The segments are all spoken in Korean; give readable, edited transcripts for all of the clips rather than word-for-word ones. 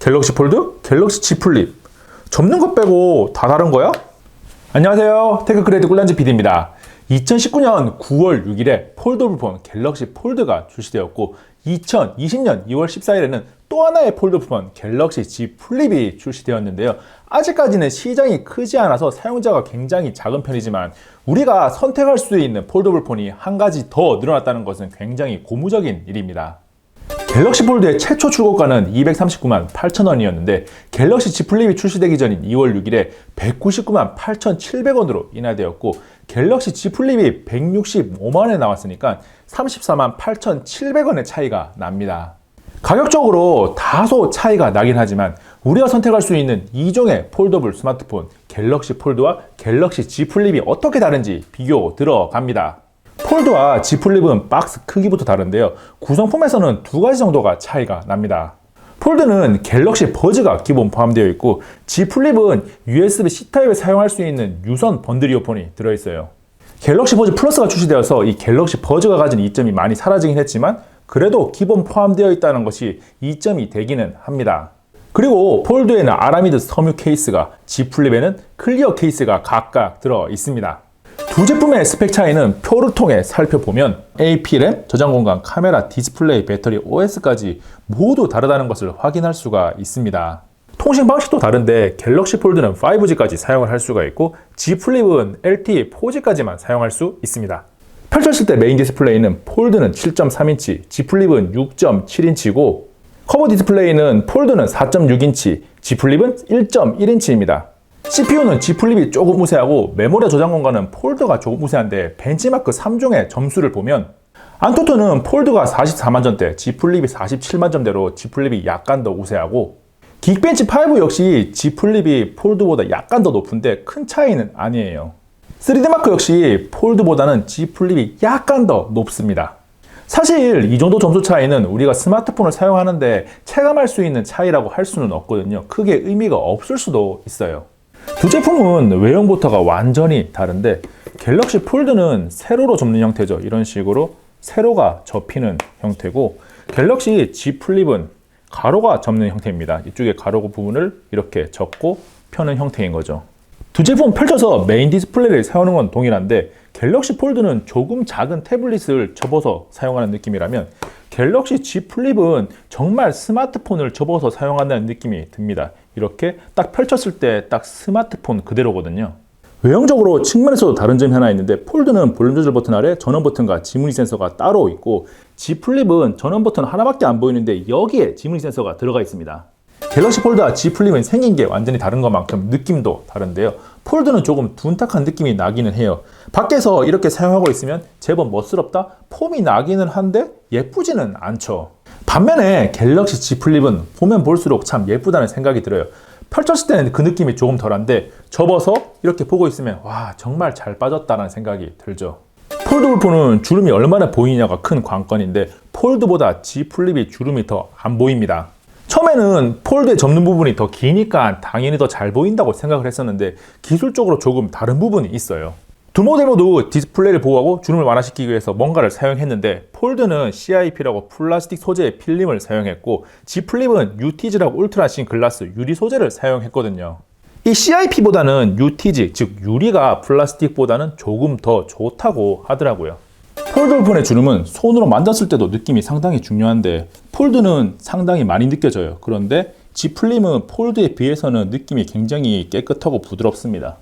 갤럭시 폴드, 갤럭시 Z 플립. 접는 것 빼고 다 다른 거야? 안녕하세요. 테크크레이트 꿀란지 PD입니다. 2019년 9월 6일에 폴더블 폰 갤럭시 폴드가 출시되었고 2020년 2월 14일에는 또 하나의 폴더블 폰 갤럭시 Z 플립이 출시되었는데요. 아직까지는 시장이 크지 않아서 사용자가 굉장히 작은 편이지만 우리가 선택할 수 있는 폴더블 폰이 한 가지 더 늘어났다는 것은 굉장히 고무적인 일입니다. 갤럭시 폴드의 최초 출고가는 239만 8천원이었는데 갤럭시 Z 플립이 출시되기 전인 2월 6일에 199만 8,700원으로 인하되었고 갤럭시 Z 플립이 165만원에 나왔으니까 34만 8,700원의 차이가 납니다. 가격적으로 다소 차이가 나긴 하지만 우리가 선택할 수 있는 2종의 폴더블 스마트폰 갤럭시 폴드와 갤럭시 Z 플립이 어떻게 다른지 비교 들어갑니다. 폴드와 Z 플립은 박스 크기부터 다른데요. 구성품에서는 두 가지 정도가 차이가 납니다. 폴드는 갤럭시 버즈가 기본 포함되어 있고 Z 플립은 USB-C 타입에 사용할 수 있는 유선 번들 이어폰이 들어있어요. 갤럭시 버즈 플러스가 출시되어서 이 갤럭시 버즈가 가진 이점이 많이 사라지긴 했지만 그래도 기본 포함되어 있다는 것이 이점이 되기는 합니다. 그리고 폴드에는 아라미드 섬유 케이스가, Z 플립에는 클리어 케이스가 각각 들어 있습니다. 두 제품의 스펙 차이는 표를 통해 살펴보면 AP 램, 저장 공간, 카메라, 디스플레이, 배터리, OS까지 모두 다르다는 것을 확인할 수가 있습니다. 통신 방식도 다른데 갤럭시 폴드는 5G까지 사용을 할 수가 있고 Z 플립은 LTE 4G까지만 사용할 수 있습니다. 펼쳤을 때 메인 디스플레이는 폴드는 7.3인치, Z 플립은 6.7인치고 커버 디스플레이는 폴드는 4.6인치, Z 플립은 1.1인치입니다. CPU는 Z 플립이 조금 우세하고 메모리 저장 공간은 폴드가 조금 우세한데 벤치마크 3종의 점수를 보면 안투투는 폴드가 44만점대, Z 플립이 47만점대로 Z 플립이 약간 더 우세하고 긱벤치 5 역시 Z 플립이 폴드보다 약간 더 높은데 큰 차이는 아니에요. 3D마크 역시 폴드보다는 Z 플립이 약간 더 높습니다. 사실 이 정도 점수 차이는 우리가 스마트폰을 사용하는데 체감할 수 있는 차이라고 할 수는 없거든요. 크게 의미가 없을 수도 있어요. 두 제품은 외형부터가 완전히 다른데 갤럭시 폴드는 세로로 접는 형태죠. 이런 식으로 세로가 접히는 형태고 갤럭시 Z 플립은 가로가 접는 형태입니다. 이쪽에 가로 부분을 이렇게 접고 펴는 형태인 거죠. 두 제품 펼쳐서 메인 디스플레이를 사용하는 건 동일한데 갤럭시 폴드는 조금 작은 태블릿을 접어서 사용하는 느낌이라면 갤럭시 Z 플립은 정말 스마트폰을 접어서 사용한다는 느낌이 듭니다. 이렇게 딱 펼쳤을 때 딱 스마트폰 그대로거든요. 외형적으로 측면에서도 다른 점이 하나 있는데 폴드는 볼륨 조절 버튼 아래 전원 버튼과 지문이 센서가 따로 있고 Z 플립은 전원 버튼 하나밖에 안 보이는데 여기에 지문이 센서가 들어가 있습니다. 갤럭시 폴드와 Z 플립은 생긴 게 완전히 다른 것만큼 느낌도 다른데요. 폴드는 조금 둔탁한 느낌이 나기는 해요. 밖에서 이렇게 사용하고 있으면 제법 멋스럽다? 폼이 나기는 한데 예쁘지는 않죠. 반면에 갤럭시 Z 플립은 보면 볼수록 참 예쁘다는 생각이 들어요. 펼쳤을 때는 그 느낌이 조금 덜한데 접어서 이렇게 보고 있으면 와 정말 잘 빠졌다는 생각이 들죠. 폴더블 폰은 주름이 얼마나 보이냐가 큰 관건인데 폴드보다 Z 플립이 주름이 더 안 보입니다. 처음에는 폴드에 접는 부분이 더 기니까 당연히 더 잘 보인다고 생각을 했었는데 기술적으로 조금 다른 부분이 있어요. 두 모델 모두 디스플레이를 보호하고 주름을 완화시키기 위해서 뭔가를 사용했는데 폴드는 CIP라고 플라스틱 소재의 필름을 사용했고 Z 플립은 UTG라고 울트라신 글라스 유리 소재를 사용했거든요. 이 CIP보다는 UTG 즉 유리가 플라스틱보다는 조금 더 좋다고 하더라고요. 폴더블 폰의 주름은 손으로 만졌을 때도 느낌이 상당히 중요한데 폴드는 상당히 많이 느껴져요. 그런데 Z 플립은 폴드에 비해서는 느낌이 굉장히 깨끗하고 부드럽습니다.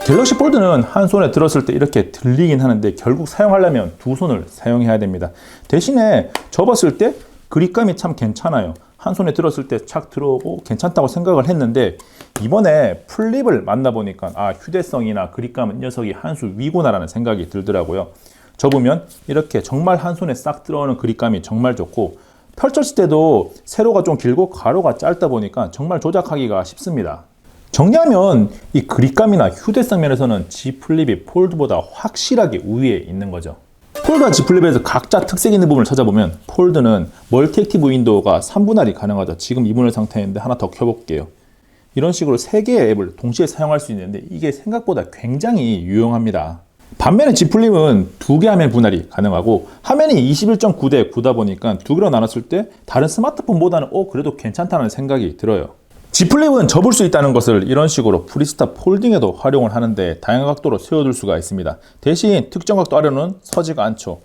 갤럭시 폴드는 한 손에 들었을 때 이렇게 들리긴 하는데 결국 사용하려면 두 손을 사용해야 됩니다. 대신에 접었을 때 그립감이 참 괜찮아요. 한 손에 들었을 때 착 들어오고 괜찮다고 생각을 했는데 이번에 플립을 만나보니까 휴대성이나 그립감은 이 녀석이 한 수 위구나라는 생각이 들더라고요. 접으면 이렇게 정말 한 손에 싹 들어오는 그립감이 정말 좋고 펼쳤을 때도 세로가 좀 길고 가로가 짧다 보니까 정말 조작하기가 쉽습니다. 정리하면 이 그립감이나 휴대성 면에서는 Z 플립이 폴드보다 확실하게 우위에 있는 거죠. 폴드와 Z 플립에서 각자 특색 있는 부분을 찾아보면 폴드는 멀티 액티브 윈도우가 3분할이 가능하죠. 지금 2분할 상태인데 하나 더 켜볼게요. 이런 식으로 3개의 앱을 동시에 사용할 수 있는데 이게 생각보다 굉장히 유용합니다. 반면에 Z 플립은 두 개 화면 분할이 가능하고 화면이 21.9대 9다 보니까 두 개로 나눴을 때 다른 스마트폰보다는 그래도 괜찮다는 생각이 들어요. Z 플립은 접을 수 있다는 것을 이런 식으로 프리스타 폴딩에도 활용을 하는데 다양한 각도로 세워둘 수가 있습니다. 대신 특정 각도 아래로는 서지가 않죠.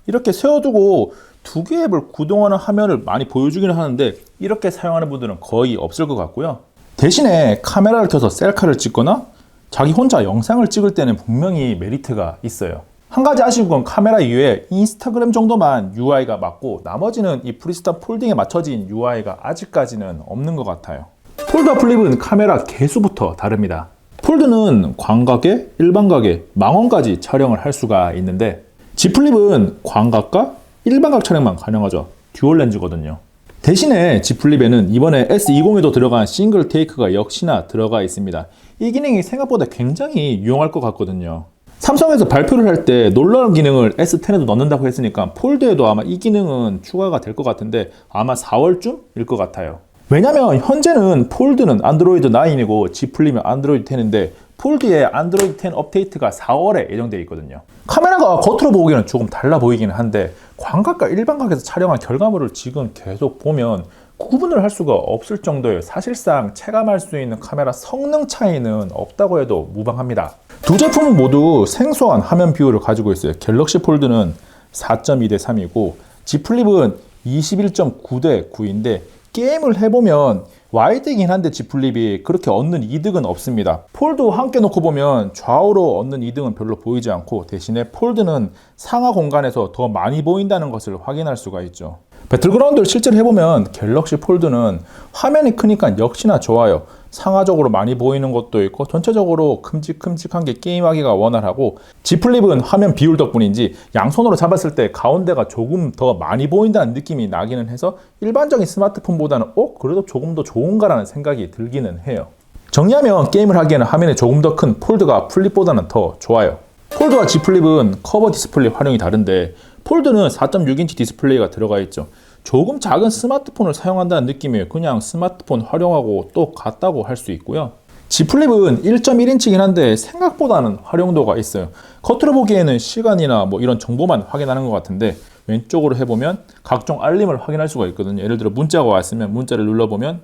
이렇게 세워두고 두 개의 앱을 구동하는 화면을 많이 보여주기는 하는데 이렇게 사용하는 분들은 거의 없을 것 같고요. 대신에 카메라를 켜서 셀카를 찍거나 자기 혼자 영상을 찍을 때는 분명히 메리트가 있어요. 한 가지 아쉬운 건 카메라 이외에 인스타그램 정도만 UI가 맞고 나머지는 이 프리스타 폴딩에 맞춰진 UI가 아직까지는 없는 것 같아요. 폴드와 플립은 카메라 개수부터 다릅니다. 폴드는 광각에, 일반각에, 망원까지 촬영을 할 수가 있는데 Z 플립은 광각과 일반각 촬영만 가능하죠. 듀얼 렌즈거든요. 대신에 Z 플립에는 이번에 S20에도 들어간 싱글 테이크가 역시나 들어가 있습니다. 이 기능이 생각보다 굉장히 유용할 것 같거든요. 삼성에서 발표를 할 때 놀라운 기능을 S10에도 넣는다고 했으니까 폴드에도 아마 이 기능은 추가가 될 것 같은데 아마 4월쯤일 것 같아요. 왜냐면 현재는 폴드는 안드로이드 9이고 Z 플립은 안드로이드 10인데 폴드의 안드로이드 10 업데이트가 4월에 예정되어 있거든요. 카메라가 겉으로 보기에는 조금 달라 보이기는 한데 광각과 일반각에서 촬영한 결과물을 지금 계속 보면 구분을 할 수가 없을 정도예요. 사실상 체감할 수 있는 카메라 성능 차이는 없다고 해도 무방합니다. 두 제품은 모두 생소한 화면 비율을 가지고 있어요. 갤럭시 폴드는 4.2대 3이고 Z 플립은 21.9대 9인데 게임을 해보면 와이드이긴 한데 Z 플립이 그렇게 얻는 이득은 없습니다. 폴드 함께 놓고 보면 좌우로 얻는 이득은 별로 보이지 않고 대신에 폴드는 상하 공간에서 더 많이 보인다는 것을 확인할 수가 있죠. 배틀그라운드를 실제로 해보면 갤럭시 폴드는 화면이 크니까 역시나 좋아요. 상하적으로 많이 보이는 것도 있고 전체적으로 큼직큼직한 게 게임하기가 원활하고 Z 플립은 화면 비율 덕분인지 양손으로 잡았을 때 가운데가 조금 더 많이 보인다는 느낌이 나기는 해서 일반적인 스마트폰보다는 그래도 조금 더 좋은가라는 생각이 들기는 해요. 정리하면 게임을 하기에는 화면이 조금 더 큰 폴드가 플립보다는 더 좋아요. 폴드와 Z 플립은 커버 디스플레이 활용이 다른데 폴드는 4.6인치 디스플레이가 들어가 있죠. 조금 작은 스마트폰을 사용한다는 느낌이에요. 그냥 스마트폰 활용하고 또 같다고 할 수 있고요. Z 플립은 1.1인치긴 한데 생각보다는 활용도가 있어요. 겉으로 보기에는 시간이나 이런 정보만 확인하는 것 같은데 왼쪽으로 해보면 각종 알림을 확인할 수가 있거든요. 예를 들어 문자가 왔으면 문자를 눌러보면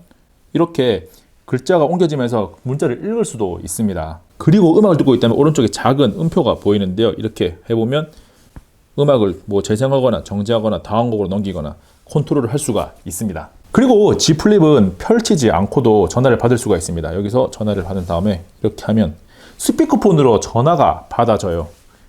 이렇게 글자가 옮겨지면서 문자를 읽을 수도 있습니다. 그리고 음악을 듣고 있다면 오른쪽에 작은 음표가 보이는데요. 이렇게 해보면 음악을 재생하거나 정지하거나 다음 곡으로 넘기거나 컨트롤을 할 수가 있습니다. 그리고 Z 플립은 펼치지 않고도 전화를 받을 수가 있습니다. 여기서 전화를 받은 다음에 이렇게 하면 스피커폰으로 전화가 받아져요.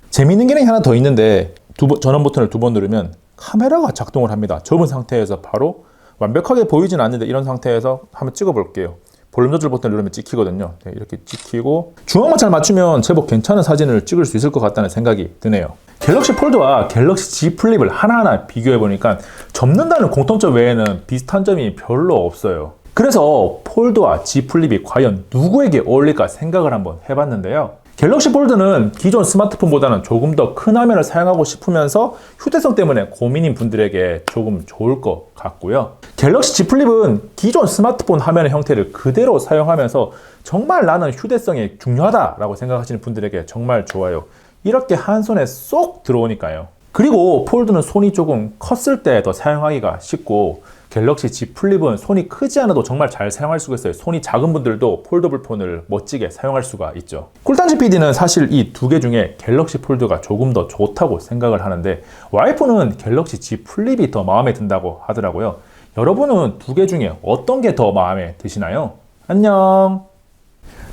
재미있는 기능이 하나 더 있는데 전원 버튼을 2번 누르면 카메라가 작동을 합니다. 접은 상태에서 바로 완벽하게 보이진 않는데 이런 상태에서 한번 찍어 볼게요. 볼륨 조절 버튼을 누르면 찍히거든요. 이렇게 찍히고 중앙만 잘 맞추면 제법 괜찮은 사진을 찍을 수 있을 것 같다는 생각이 드네요. 갤럭시 폴드와 갤럭시 Z 플립을 하나하나 비교해보니까 접는다는 공통점 외에는 비슷한 점이 별로 없어요. 그래서 폴드와 Z 플립이 과연 누구에게 어울릴까 생각을 한번 해봤는데요. 갤럭시 폴드는 기존 스마트폰보다는 조금 더 큰 화면을 사용하고 싶으면서 휴대성 때문에 고민인 분들에게 조금 좋을 것 같고요. 갤럭시 Z 플립은 기존 스마트폰 화면의 형태를 그대로 사용하면서 정말 나는 휴대성이 중요하다라고 생각하시는 분들에게 정말 좋아요. 이렇게 한 손에 쏙 들어오니까요. 그리고 폴드는 손이 조금 컸을 때 더 사용하기가 쉽고 갤럭시 Z 플립은 손이 크지 않아도 정말 잘 사용할 수가 있어요. 손이 작은 분들도 폴더블 폰을 멋지게 사용할 수가 있죠. 꿀단지 PD는 사실 이 두 개 중에 갤럭시 폴드가 조금 더 좋다고 생각을 하는데 와이프는 갤럭시 Z 플립이 더 마음에 든다고 하더라고요. 여러분은 두 개 중에 어떤 게 더 마음에 드시나요? 안녕.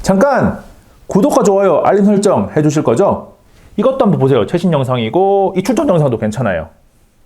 잠깐 구독과 좋아요 알림 설정 해주실 거죠? 이것도 한번 보세요. 최신 영상이고 이 추천 영상도 괜찮아요.